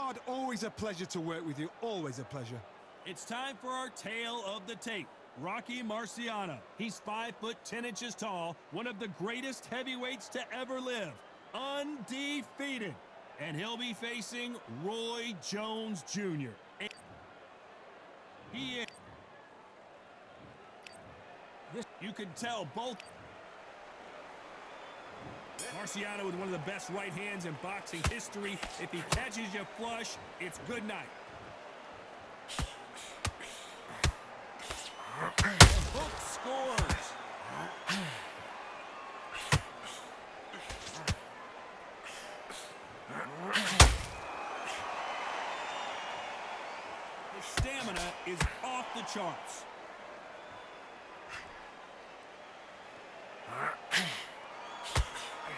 Todd, always a pleasure to work with you. Always a pleasure. It's time for our tale of the tape. Rocky Marciano. He's 5'10" tall, one of the greatest heavyweights to ever live. Undefeated. And he'll be facing Roy Jones Jr. He is. You can tell both. Marciano with one of the best right hands in boxing history. If he catches you flush, it's good night. The hook scores. His stamina is off the charts.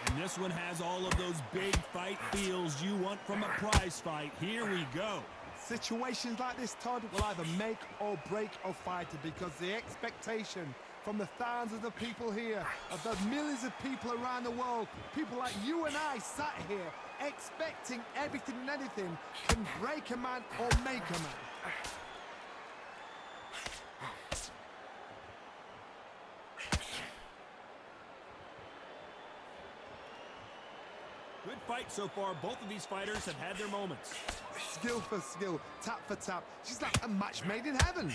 And this one has all of those big fight feels you want from a prize fight. Here we go. Situations like this, Todd, will either make or break a fighter because the expectation from the thousands of people here, of the millions of people around the world, people like you and I sat here expecting everything and anything, can break a man or make a man. Good fight so far. Both of these fighters have had their moments. Skill for skill, tap for tap. She's like a match made in heaven.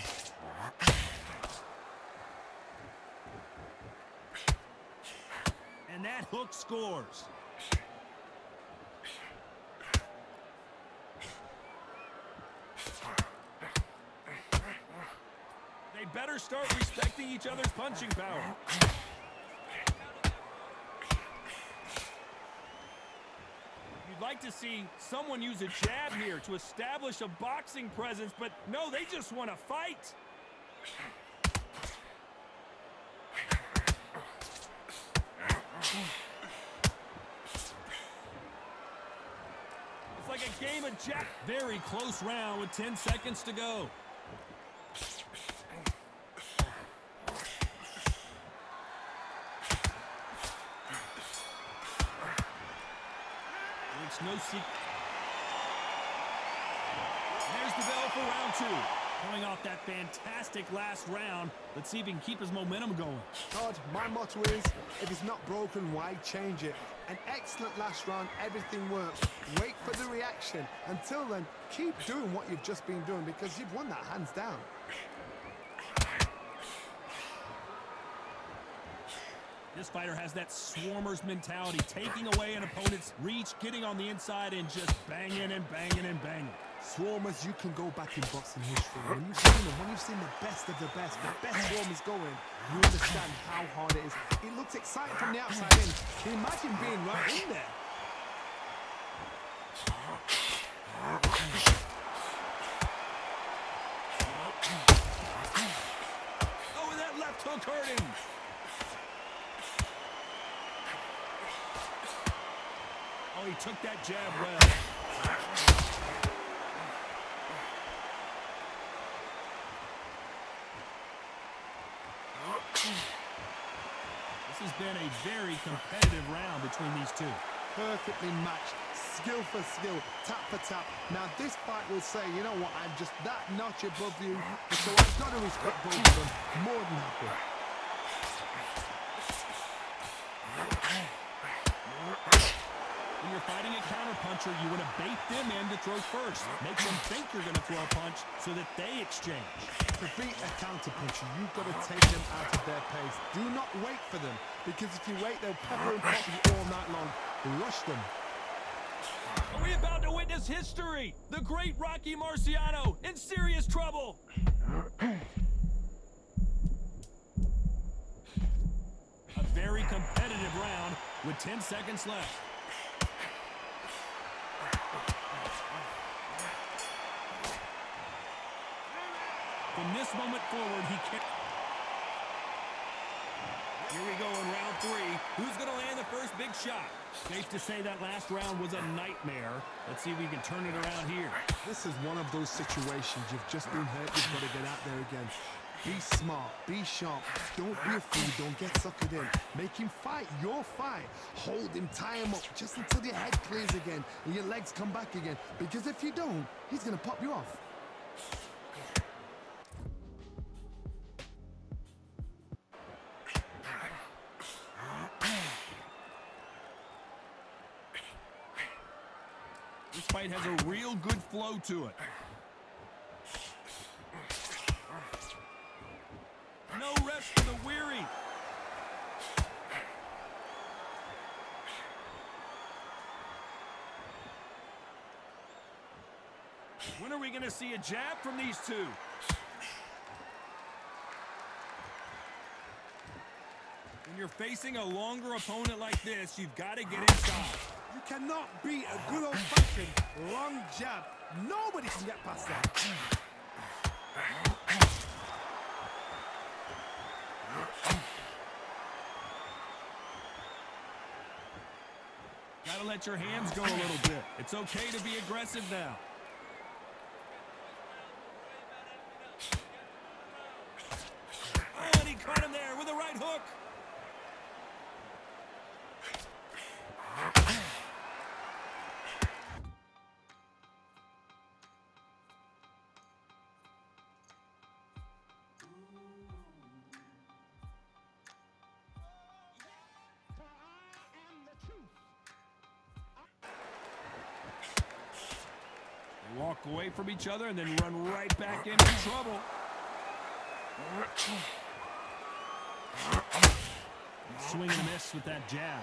And that hook scores. They better start respecting each other's punching power. You'd like to see someone use a jab here to establish a boxing presence, but no, they just want to fight. It's like a game of jab. Very close round with 10 seconds to go. It's no secret. There's the bell for round two. Coming off that fantastic last round, let's see if he can keep his momentum going. Todd, my motto is, if it's not broken, why change it? An excellent last round, everything works. Wait for the reaction. Until then, keep doing what you've just been doing because you've won that hands down. This fighter has that swarmer's mentality, taking away an opponent's reach, getting on the inside, and just banging and banging and banging. Swarmers, you can go back in boxing history. When you've seen them, when you've seen the best of the best swarmers going, you understand how hard it is. It looks exciting from the outside in. Can you imagine being right in there? Oh, and that left hook hurt him. Oh, he took that jab well. This has been a very competitive round between these two. Perfectly matched, skill for skill, tap for tap. Now this fight will say, you know what, I'm just that notch above you, so I've got to respect both of them. More than happy. When you're fighting a counterpuncher, you want to bait them in to throw first. Make them think you're going to throw a punch so that they exchange. To beat a counterpuncher, you've got to take them out of their pace. Do not wait for them, because if you wait, they'll pepper and pop you all night long. Rush them. Are we about to witness history? The great Rocky Marciano in serious trouble. A very competitive round with 10 seconds left. From this moment forward, he can't. Here we go in round three. Who's going to land the first big shot? Safe to say that last round was a nightmare. Let's see if we can turn it around here. This is one of those situations. You've just been hurt. You've got to get out there again. Be smart, be sharp, don't be a fool, don't get suckered in. Make him fight your fight. Hold him, tie him up just until your head clears again and your legs come back again. Because if you don't, he's gonna pop you off. This fight has a real good flow to it. No rest for the weary. When are we going to see a jab from these two? When you're facing a longer opponent like this, you've got to get inside. You cannot beat a good old-fashioned long jab. Nobody can get past that. Gotta let your hands go a little bit. It's okay to be aggressive now. Oh, and he caught him there with a right hook. Walk away from each other and then run right back into trouble. Swing and miss with that jab.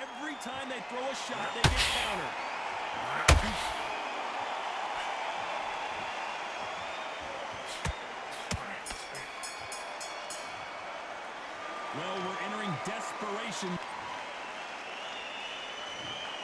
Every time they throw a shot, they get countered. Well, we're entering desperation.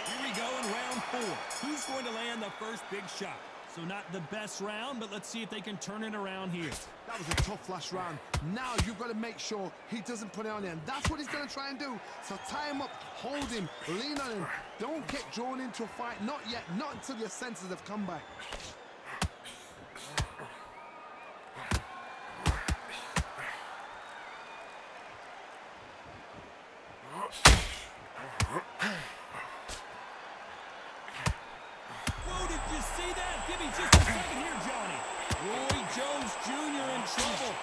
Here we go in round 4. Who's going to land the first big shot? So not the best round, but let's see if they can turn it around here. That was a tough last round. Now you've got to make sure he doesn't put it on him. That's what he's going to try and do. So tie him up, hold him, lean on him. Don't get drawn into a fight. Not yet. Not until your senses have come back. Whoa, did you see that? Give me just a second here, Johnny. Roy Jones Jr. in trouble.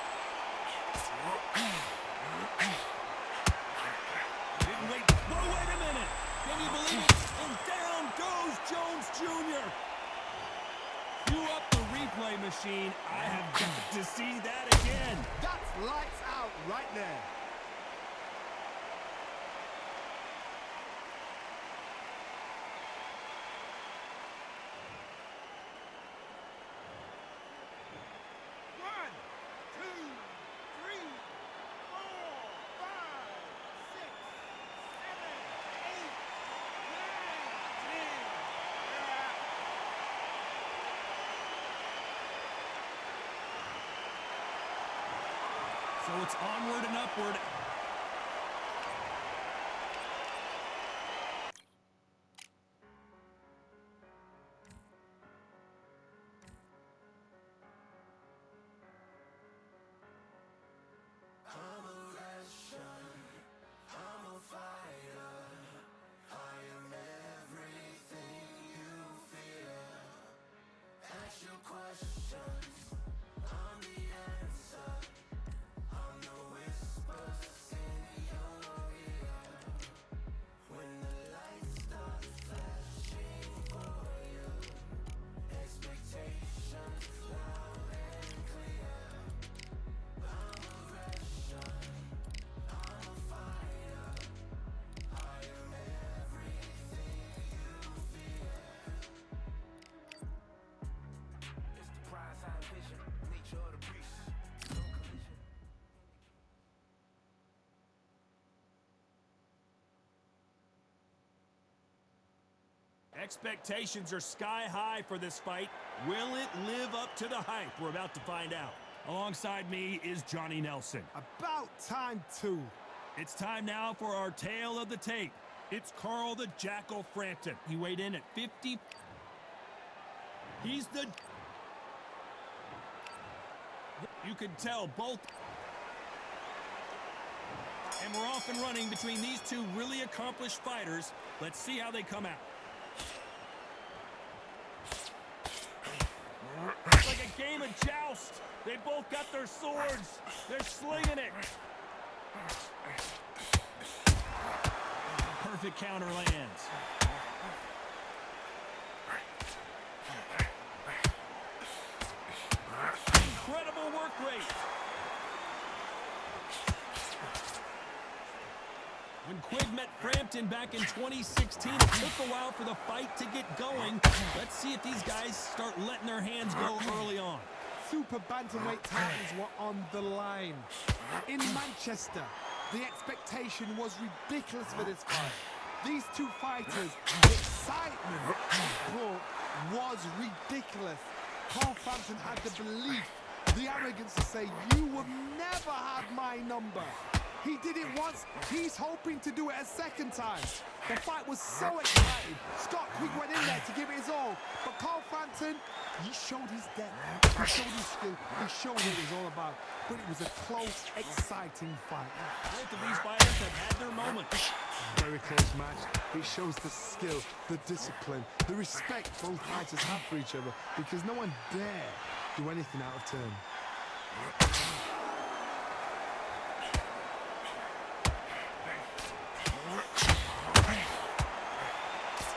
Didn't wait. Whoa, wait a minute. Can you believe it? And down goes Jones Jr. You up the replay machine. I have got to see that again. That's lights out right there. So it's onward and upward. Expectations are sky high for this fight. Will it live up to the hype? We're about to find out. Alongside me is Johnny Nelson. About time, too. It's time now for our tale of the tape. It's Carl the Jackal Frampton. He weighed in at 50. He's the... You can tell both... And we're off and running between these two really accomplished fighters. Let's see how they come out. It's like a game of joust. They both got their swords. They're slinging it. Perfect counter lands. Incredible work rate. When Quigg met Frampton back in 2016, it took a while for the fight to get going. Let's see if these guys start letting their hands go early on. Super bantamweight titles were on the line. In Manchester, the expectation was ridiculous for this fight. These two fighters, the excitement brought was ridiculous. Carl Frampton had the belief, the arrogance to say, you will never have my number. He did it once, he's hoping to do it a second time. The fight was so exciting. Scott Quigg went in there to give it his all. But Carl Frampton, he showed his depth, he showed his skill, he showed what it was all about. But it was a close, exciting fight. Both of these fighters have had their moments. Very close match. It shows the skill, the discipline, the respect both fighters have for each other, because no one dare do anything out of turn.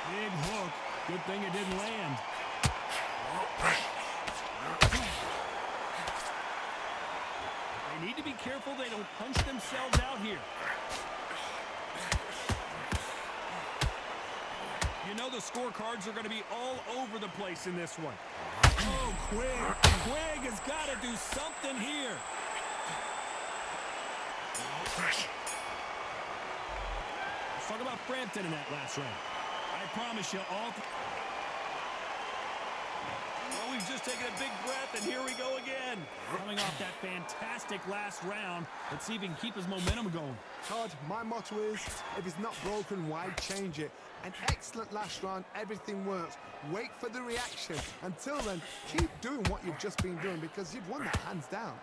Big hook. Good thing it didn't land. They need to be careful they don't punch themselves out here. You know the scorecards are going to be all over the place in this one. Oh, Quigg. Quigg has got to do something here. Let's talk about Frampton in that last round. I promise you all... Well, we've just taken a big breath, and here we go again. Coming off that fantastic last round, let's see if he can keep his momentum going. Todd, my motto is, if it's not broken, why change it? An excellent last round, everything works. Wait for the reaction. Until then, keep doing what you've just been doing, because you've won that hands down.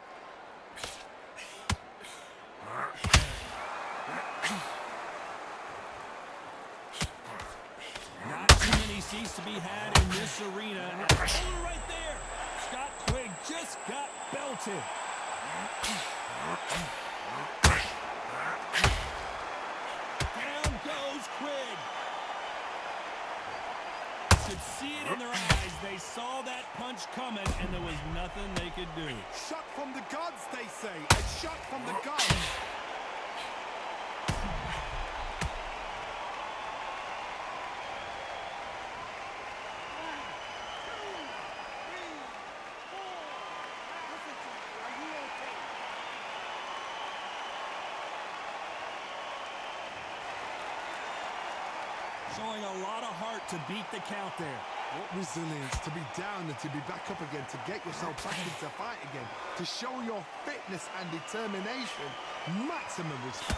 Not too many seats to be had in this arena. Oh, right there. Scott Quigg just got belted. Down goes Quigg. You could see it in their eyes. They saw that punch coming, and there was nothing they could do. Shot from the gods, they say. A shot from the gods. Showing a lot of heart to beat the count there. What resilience to be down and to be back up again, to get yourself back into fight again, to show your fitness and determination. Maximum respect.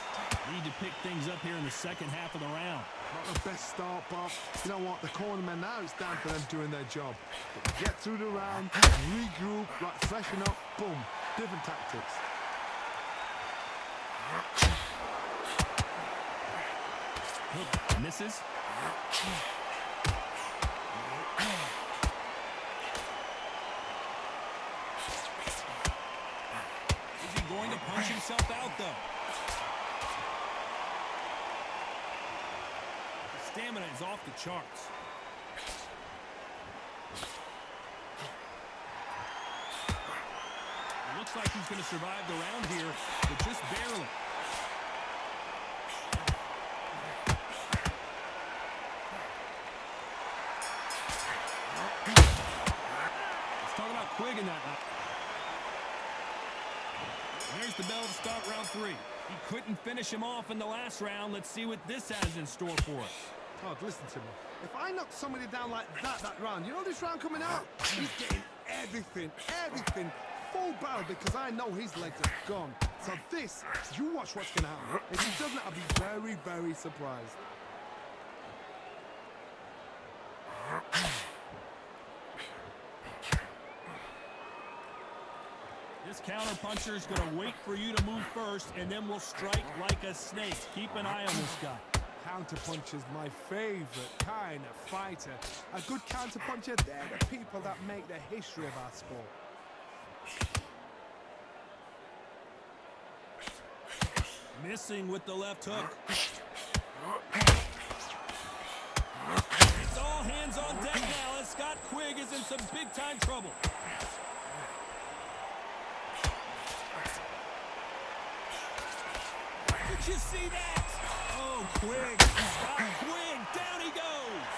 Need to pick things up here in the second half of the round. Not the best start, but you know what? The cornermen now, it's down for them doing their job. Get through the round, regroup, like freshen up, boom. Different tactics. Misses. Is he going to punch himself out, though? The stamina is off the charts. It looks like he's going to survive the round here, but just barely. Quigg in that. There's the bell to start round 3. He couldn't finish him off in the last round. Let's see what this has in store for us. Todd, listen to me. If I knock somebody down like that round, you know this round coming out? He's getting everything, full barrel, because I know his legs are gone. So this, you watch what's going to happen. If he doesn't, I'll be very, very surprised. This counter-puncher is going to wait for you to move first, and then will strike like a snake. Keep an eye on this guy. Counterpuncher's my favorite kind of fighter. A good counterpuncher, they're the people that make the history of our sport. Missing with the left hook. It's all hands on deck now as Scott Quigg is in some big-time trouble. Did you see that? Oh, Quigg. Scott Quigg. Down he goes.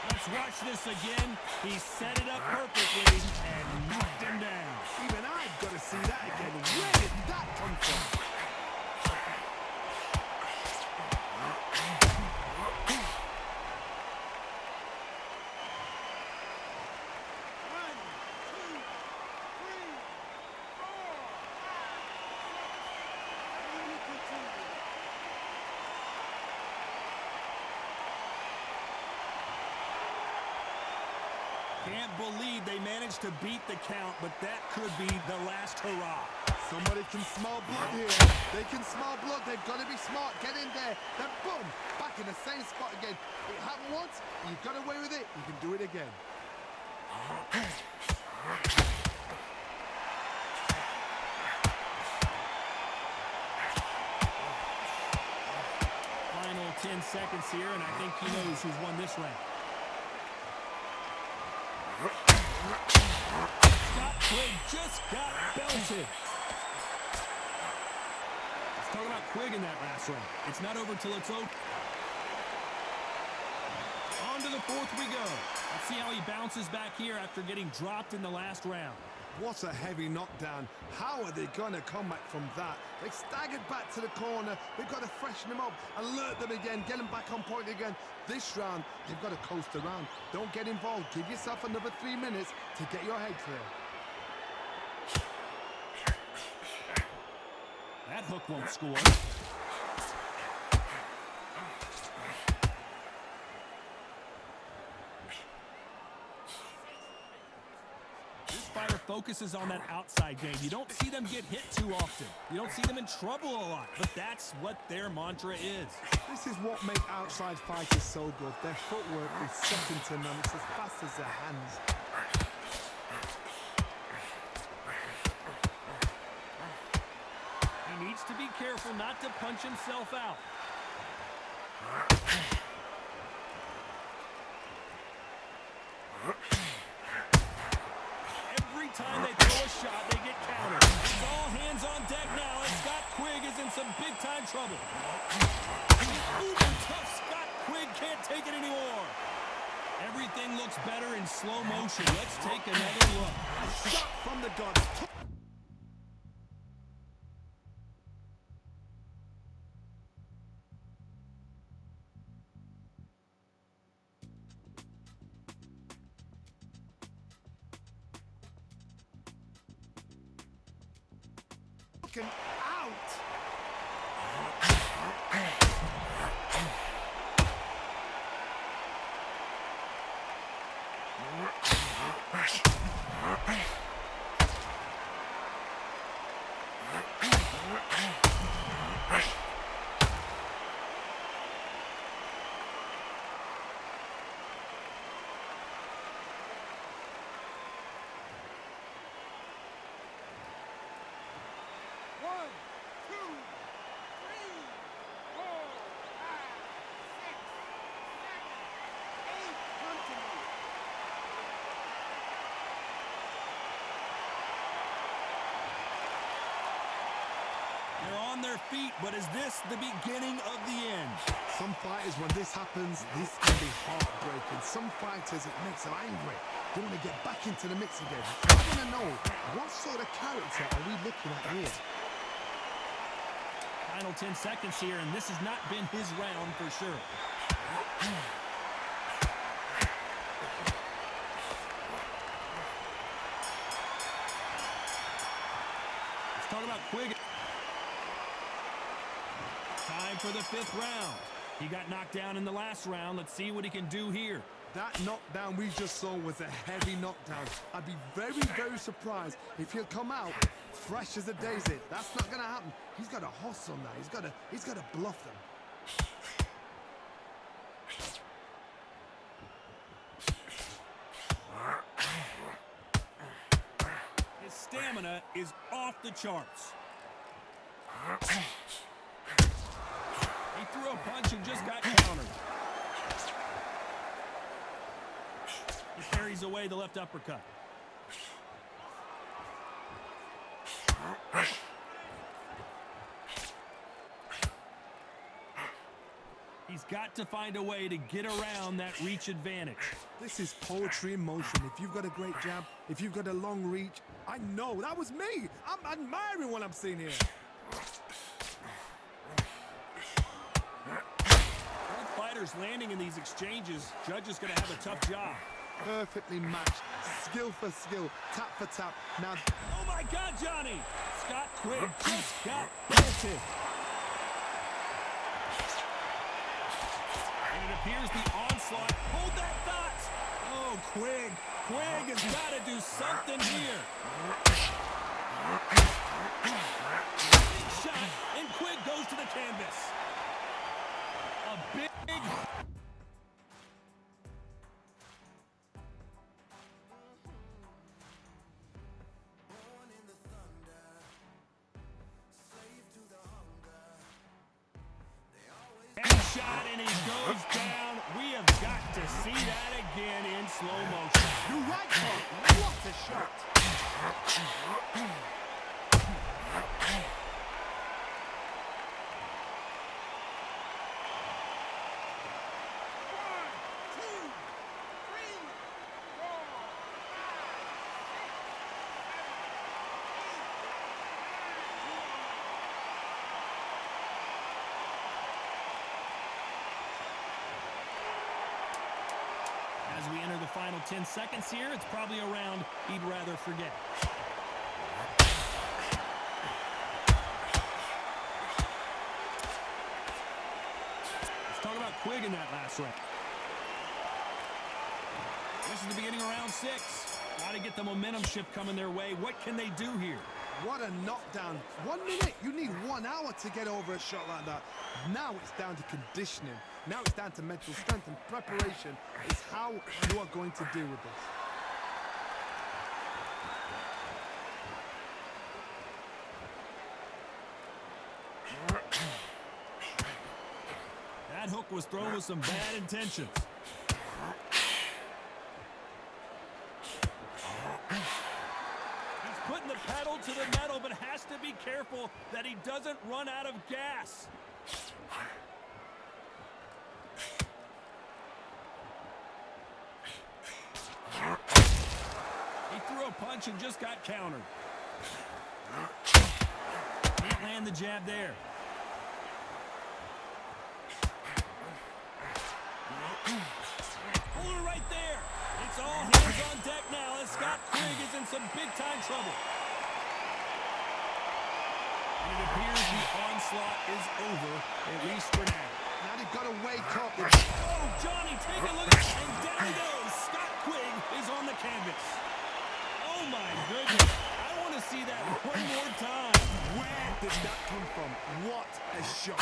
Let's watch this again. He set it up perfectly and knocked him down. Even I've got to see that again. Where did that come from? Can't believe they managed to beat the count, but that could be the last hurrah. Somebody can smell blood here. They can smell blood. They've got to be smart. Get in there. Then boom, back in the same spot again. It happened once. You got away with it. You can do it again. Final 10 seconds here, and I think he knows who's won this round. Scott Quigg just got belted. Let's talk about Quigg in that last round. It's not over till it's over. On to the fourth we go. Let's see how he bounces back here after getting dropped in the last round. What a heavy knockdown. How are they going to come back from that? They staggered back to the corner. They've got to freshen them up, alert them again, get them back on point again. This round, they've got to coast around. Don't get involved. Give yourself another 3 minutes to get your head clear. That hook won't score. Fighter focuses on that outside game. You don't see them get hit too often. You don't see them in trouble a lot, but that's what their mantra is. This is what makes outside fighters so good. Their footwork is second to none. It's as fast as their hands. He needs to be careful not to punch himself out. Time they throw a shot, they get countered. It's all hands on deck now, and Scott Quigg is in some big-time trouble. Uber tough Scott Quigg can't take it anymore. Everything looks better in slow motion. Let's take another look. A shot from the gods. Out. Their feet, but is this the beginning of the end? Some fighters, when this happens, this can be heartbreaking. Some fighters, it makes them angry. They want to get back into the mix again. I want to know, what sort of character are we looking at here? Final 10 seconds here, and this has not been his round for sure. Let's talk about Quigg. Time for the fifth round. He got knocked down in the last round. Let's see what he can do here. That knockdown we just saw was a heavy knockdown. I'd be very, very surprised if he'll come out fresh as a daisy. That's not gonna happen. He's got to hustle now. He's got to bluff them. His stamina is off the charts. He threw a punch and just got countered. He carries away the left uppercut. He's got to find a way to get around that reach advantage. This is poetry in motion. If you've got a great jab, if you've got a long reach, I know, that was me. I'm admiring what I'm seeing here. Both fighters landing in these exchanges. Judge is going to have a tough job. Perfectly matched, skill for skill, tap for tap. Now, Oh my God, Johnny! Scott Quigg just got planted. And it appears the onslaught. Hold that thought! Oh, Quigg. Quigg has got to do something here. Big shot, and Quigg goes to the canvas. A big... Shot and he goes down. We have got to see that again in slow motion. you're right, Mark. What a shot. As we enter the final 10 seconds here, it's probably a round he'd rather forget. Let's talk about Quigg in that last round. This is the beginning of round 6. Got to get the momentum shift coming their way. What can they do here? What a knockdown. 1 minute. You need 1 hour to get over a shot like that. Now it's down to conditioning. Now it's down to mental strength and preparation. It's how you are going to deal with this. That hook was thrown with some bad intentions. He's putting the pedal to the metal, but has to be careful that he doesn't run out of gas. He threw a punch and just got countered. Can't land the jab there. Hold it right there. It's all hands on deck now as Scott Quigg is in some big-time trouble. And it appears the onslaught is over, at least for now. Now they've got to wake up. Oh, Johnny, take a look at it, and down he goes. Scott Quigg is on the canvas. Oh, my goodness. I want to see that one more time. Where did that come from? What a shot.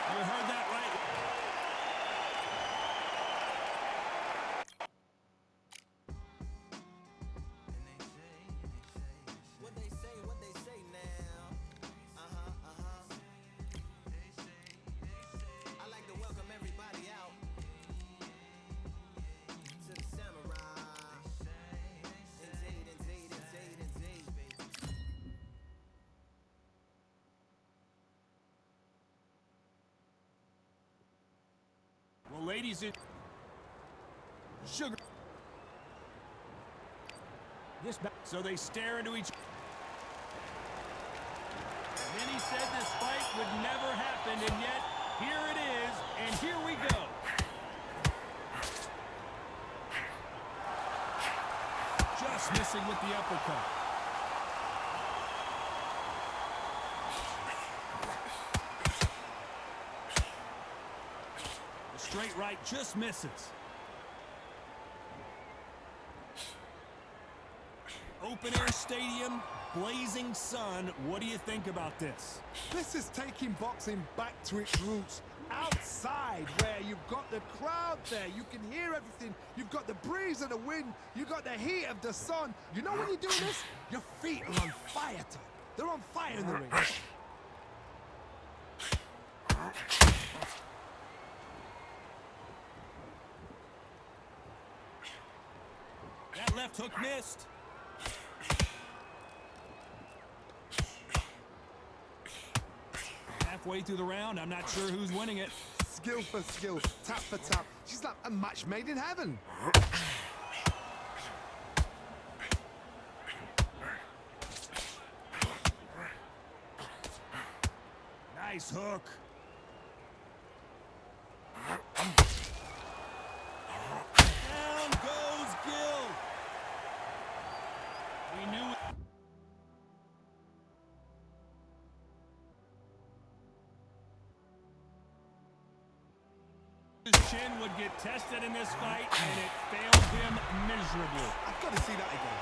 You heard that right. What they say now. I like to welcome everybody out to the Samurai. And Well, ladies and... Sugar. So they stare into each. And then he said this fight would never happen, and yet here it is, and here we go. Just missing with the uppercut. The straight right just misses. Open air stadium, blazing sun. What do you think about this? This is taking boxing back to its roots. Outside, where you've got the crowd there, you can hear everything. You've got the breeze of the wind, you've got the heat of the sun. You know when you're doing this? Your feet are on fire, Todd. They're on fire in the ring. That left hook missed. Halfway through the round, I'm not sure who's winning it. Skill for skill, tap for tap. She's like a match made in heaven. Nice hook. Down goes Gill. We knew it. His chin would get tested in this fight, and it failed him miserably. I've got to see that again.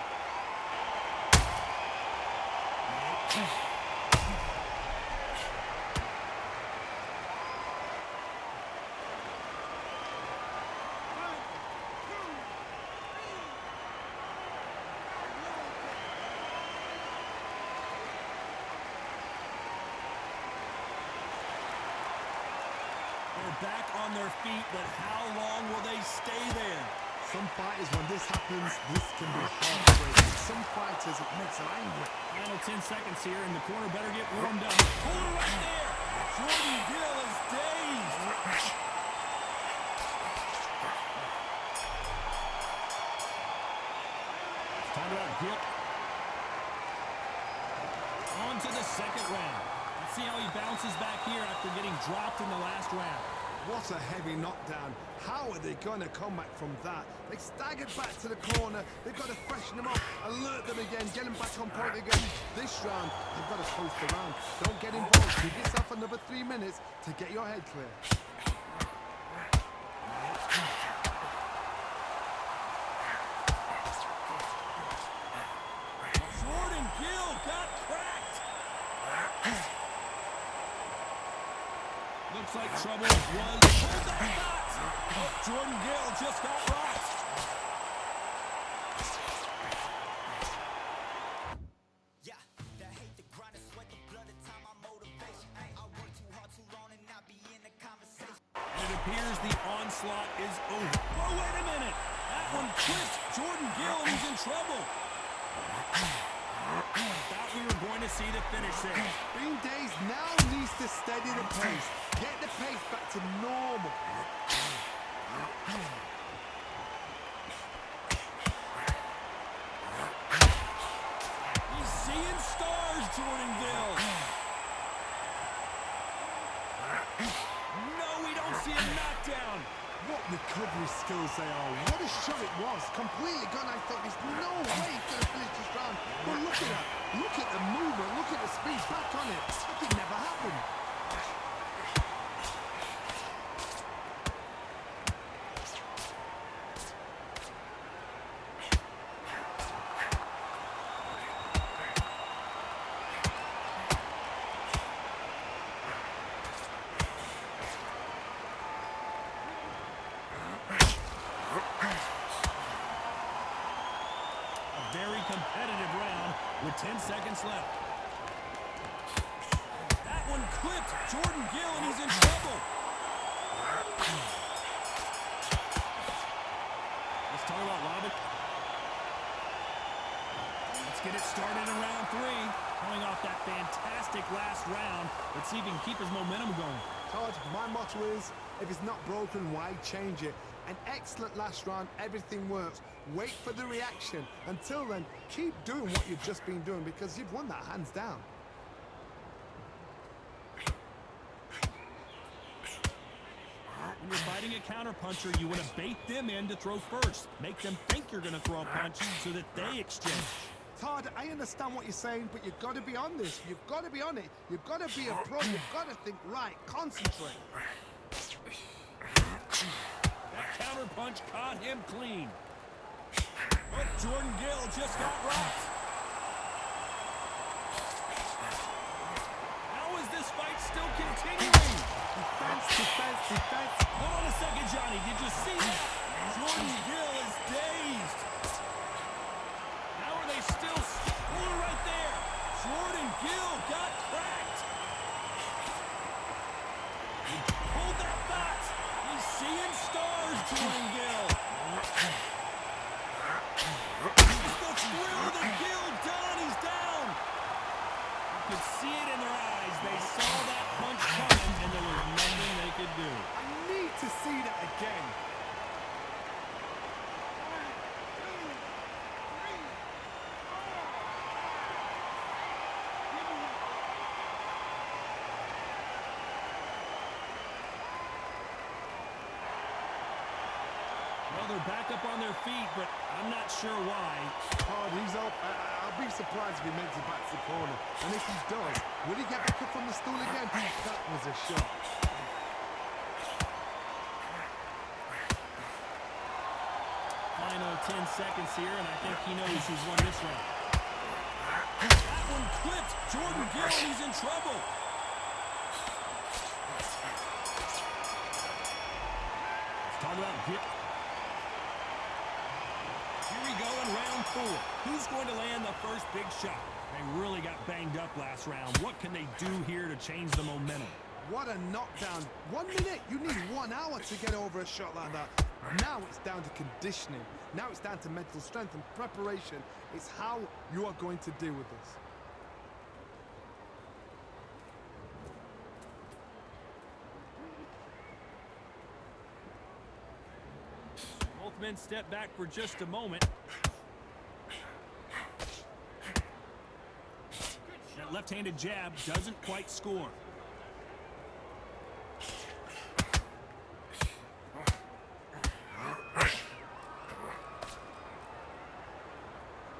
They're back on their feet, but how long will they stay there? Some fighters, when this happens, this can be heartbreaking. Some fighters, it makes them angry. Final 10 seconds here, and the corner better get warmed up. Corner right there! Jordan Gill is dazed! Time out, Gill. On to the second round. Let's see how he bounces back here after getting dropped in the last round. What a heavy knockdown. How are they going to come back from that? They staggered back to the corner. They've got to freshen them up, alert them again, get them back on point again. This round, they've got to post around. Don't get involved. Give yourself another 3 minutes to get your head clear. Jordan Gill got cracked. Looks like trouble was pulled that shot. Jordan Gill just got rocked. Yeah, the hate, the grind, the sweat, the blood, the time, my motivation. I work too hard, too long, and not be in the conversation. And it appears the onslaught is over. Oh, wait a minute. That one clipped Jordan Gill, and he's in trouble. Thought we were going to see the finish there. Being dazed now needs to steady the pace. Get the pace back to normal. He's seeing stars, Jordan Gill. No, we don't see a knockdown. What recovery skills they are. What a shot it was. Completely gone. I thought there's no way he's going to finish this round. But look at that. Look at the movement. Look at the speed. Back on it. Like it never happened. Very competitive round with 10 seconds left. That one clipped Jordan Gill, and he's in trouble. Let's talk about Robert. Let's get it started in round 3. Coming off that fantastic last round. Let's see if he can keep his momentum going. Todd, my motto is If it's not broken, why change it? An excellent last round, everything works. Wait for the reaction. Until then, keep doing what you've just been doing because you've won that hands down. When you're fighting a counterpuncher, you want to bait them in to throw first. Make them think you're going to throw a punch so that they exchange. Todd, I understand what you're saying, but you've got to be on this. You've got to be on it. You've got to be a pro. You've got to think right. Concentrate. That counterpunch caught him clean. But Jordan Gill just got rocked. How is this fight still continuing? Defense, defense, defense. Hold on a second, Johnny. Did you see that? Jordan Gill is dazed. How are they still? Oh, right there. Jordan Gill got cracked. Hold that thought. He's seeing stars, Jordan Gill. It's the thrill that Gill done. He's down. You could see it in their eyes. They saw that punch coming, and there was nothing they could do. I need to see that again. Well, they're back up on their feet, but I'm not sure why. Todd, he's up. I'll be surprised if he makes it back to the corner. And if he does, will he get back up from the stool again? That was a shot. Final 10 seconds here, and I think he knows who's won this round. That one clipped. Jordan Gill, he's in trouble. Let's talk about Gill. Here we go in round 4. Who's going to land the first big shot? They really got banged up last round. What can they do here to change the momentum? What a knockdown. 1 minute, you need 1 hour to get over a shot like that. Now it's down to conditioning. Now it's down to mental strength and preparation. It's how you are going to deal with this. Both men step back for just a moment. That left-handed jab doesn't quite score.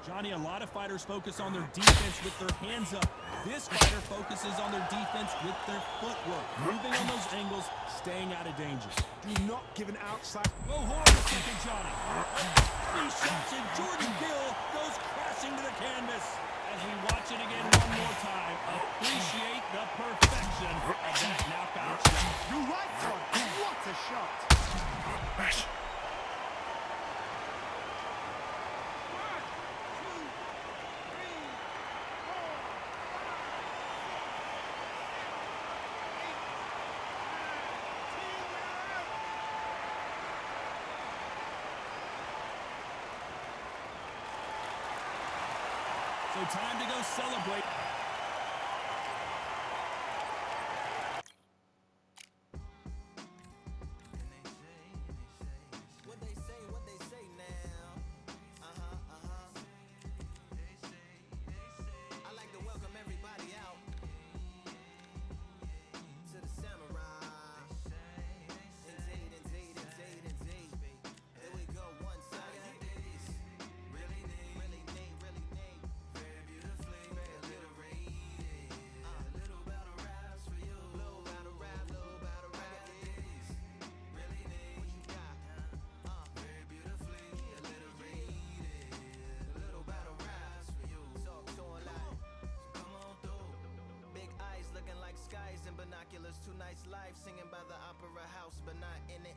Johnny, a lot of fighters focus on their defense with their hands up. This fighter focuses on their defense with their footwork. Moving on those angles, staying out of danger. Do not give an outside. Oh, hold on a second, Johnny. These shots, and Jordan Gill goes crashing to the canvas. As we watch it again one more time, appreciate the perfection of that knockout shot. You're right, Todd. What a shot. So time to go celebrate. What they say now. I like to welcome everybody out to the Samurai. Indeed. Here we go, one side. Really need. Very beautifully, very alliterated. Little battle raps for you. Little battle rap. Really need. What you got? Very beautifully alliterated. Little battle raps for you. Talk to 'em like, so come on through. Big eyes looking like skies and binoculars. Two nights live singing by the opera house, but not in it.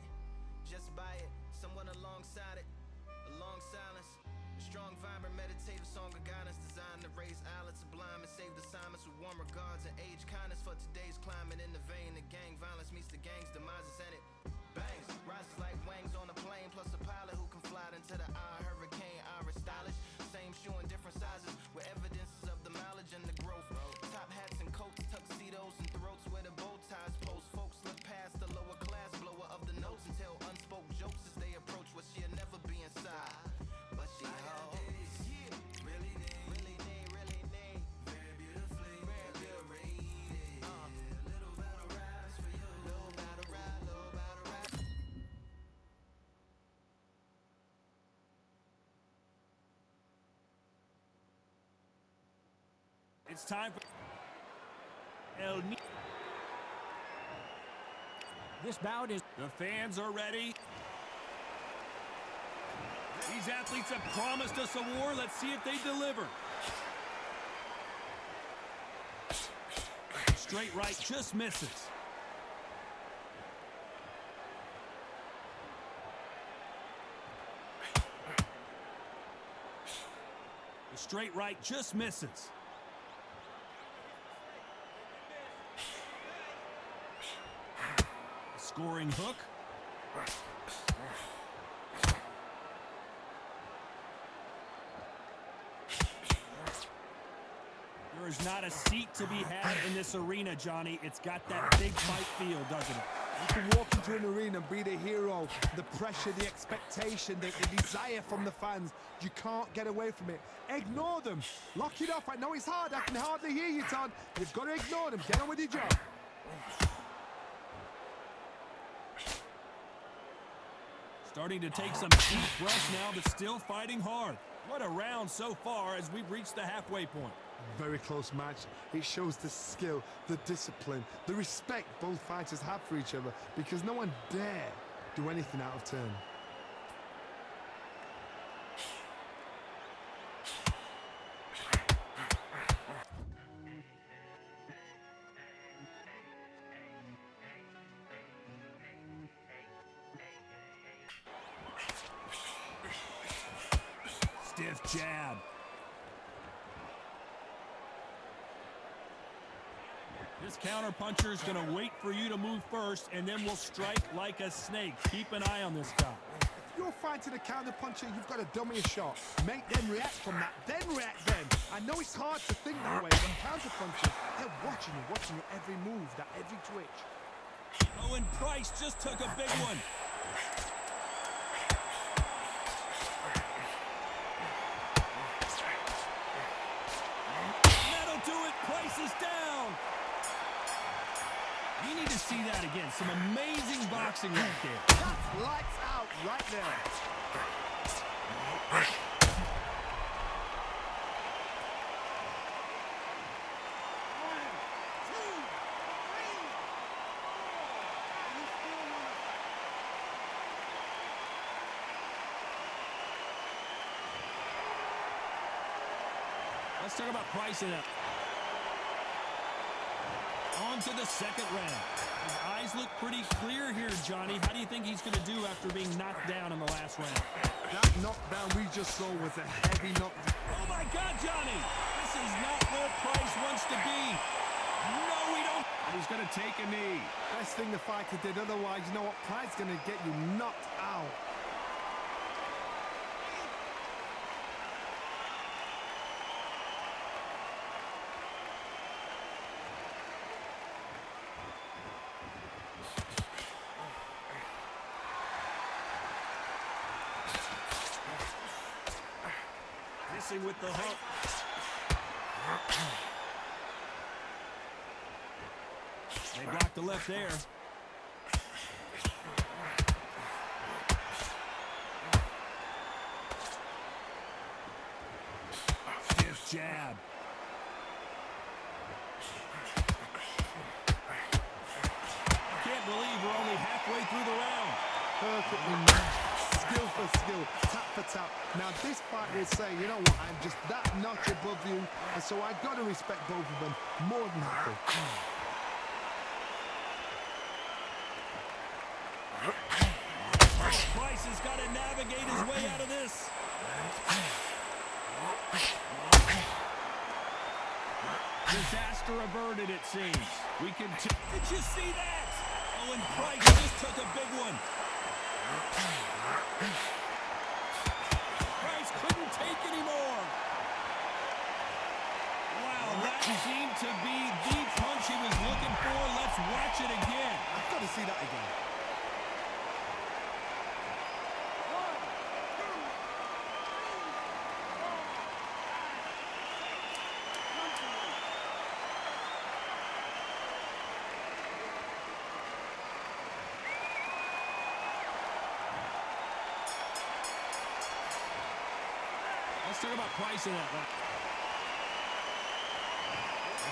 Just by it, someone alongside it. A long silence. A strong, vibrant, meditative song of guidance designed to raise eyelids sublime and save assignments with warm regards and age kindness for today's climate. In the vein of gang violence meets the gang's demises and it bangs. Rises like wings on a plane, plus a pilot who can fly into the eye. Hurricane, Irish stylish. Same shoe in different sizes with evidences of the mileage and the growth. Top hats and coats, tuxedos and throats where the bow ties post. Folks look past the lower class, blow It's time for This bout is... The fans are ready. These athletes have promised us a war. Let's see if they deliver. Straight right just misses. The straight right just misses. Scoring hook. There is not a seat to be had in this arena, Johnny. It's got that big fight feel, doesn't it? You can walk into an arena and be the hero. The pressure, the expectation, the desire from the fans. You can't get away from it. Ignore them. Lock it off. I know it's hard. I can hardly hear you, Todd. You've got to ignore them. Get on with your job. Starting to take some deep breaths now, but still fighting hard. What a round so far as we've reached the halfway point. Very close match. It shows the skill, the discipline, the respect both fighters have for each other, because no one dare do anything out of turn. Stiff jab. This counterpuncher is going to wait for you to move first, and then will strike like a snake. Keep an eye on this guy. If you're fighting a counterpuncher, you've got to dummy a shot. Make them react from that, then react then. I know it's hard to think that way, but counterpunchers, they're watching your every move, that every twitch. Owen Price just took a big one. That'll do it. Price is down. You need to see that again. Some amazing boxing right there. That's lights out right there. Let's talk about Price in it. On to the second round. His eyes look pretty clear here, Johnny. How do you think he's going to do after being knocked down in the last round? That knockdown we just saw was a heavy knockdown. Oh, my God, Johnny! This is not where Price wants to be. No, we don't. And he's going to take a knee. Best thing the fighter did, otherwise, you know what? Pride's going to get you knocked out. Missing with the hook. They blocked the left there. Stiff jab. Can't believe we're only halfway through the round. Perfectly matched. Skill for skill, tap for tap. Now this fight will say, you know what, I'm just that notch above you, and so I've got to respect both of them more than happy. Price has got to navigate his way out of this. Disaster averted, it seems. We can. Did you see that? Owen Price just took a big one. Price couldn't take anymore. Wow, that seemed to be the punch he was looking for. Let's watch it again. I've got to see that again. Let's talk about Price in that one.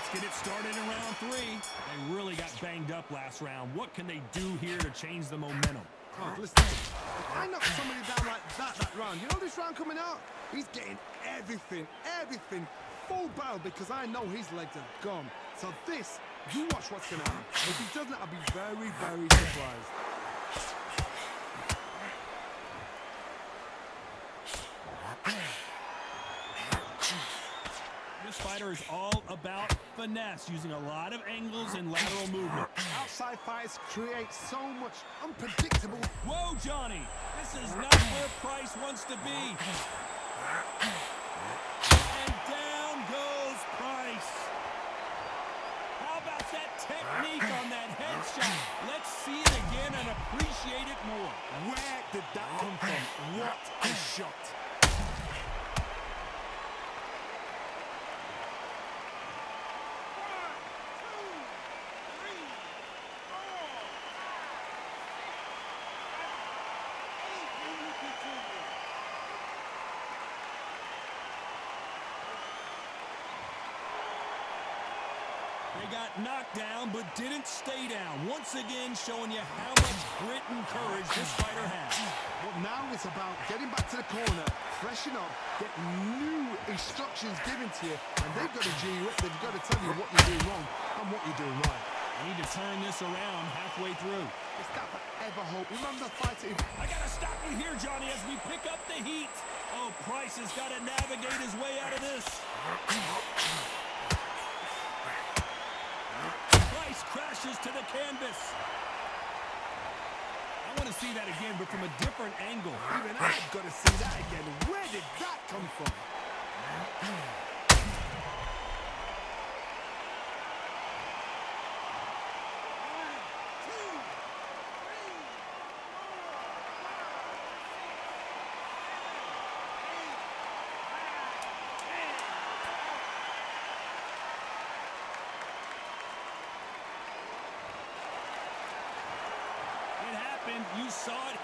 Let's get it started in round 3. They really got banged up last round. What can they do here to change the momentum? Oh, listen, if I knock somebody down like that round, you know this round coming out? He's getting everything, full barrel because I know his legs are gone. So this, you watch what's going to happen. If he doesn't, I'll be very, very surprised. This fighter is all about finesse, using a lot of angles and lateral movement. Outside fights create so much unpredictable. Whoa, Johnny! This is not where Price wants to be. And down goes Price. How about that technique on that headshot? Let's see it again and appreciate it more. Where did that come from? What a shot. They got knocked down, but didn't stay down. Once again, showing you how much grit and courage this fighter has. But now it's about getting back to the corner, freshen up, get new instructions given to you, and they've got to G you up. They've got to tell you what you're doing wrong and what you're doing right. We need to turn this around halfway through. It's that forever hope. Remember the fighter. I got to stop you here, Johnny, as we pick up the heat. Oh, Price has got to navigate his way out of this. Price crashes to the canvas. I want to see that again, but from a different angle. Even I've got to see that again. Where did that come from? You saw it.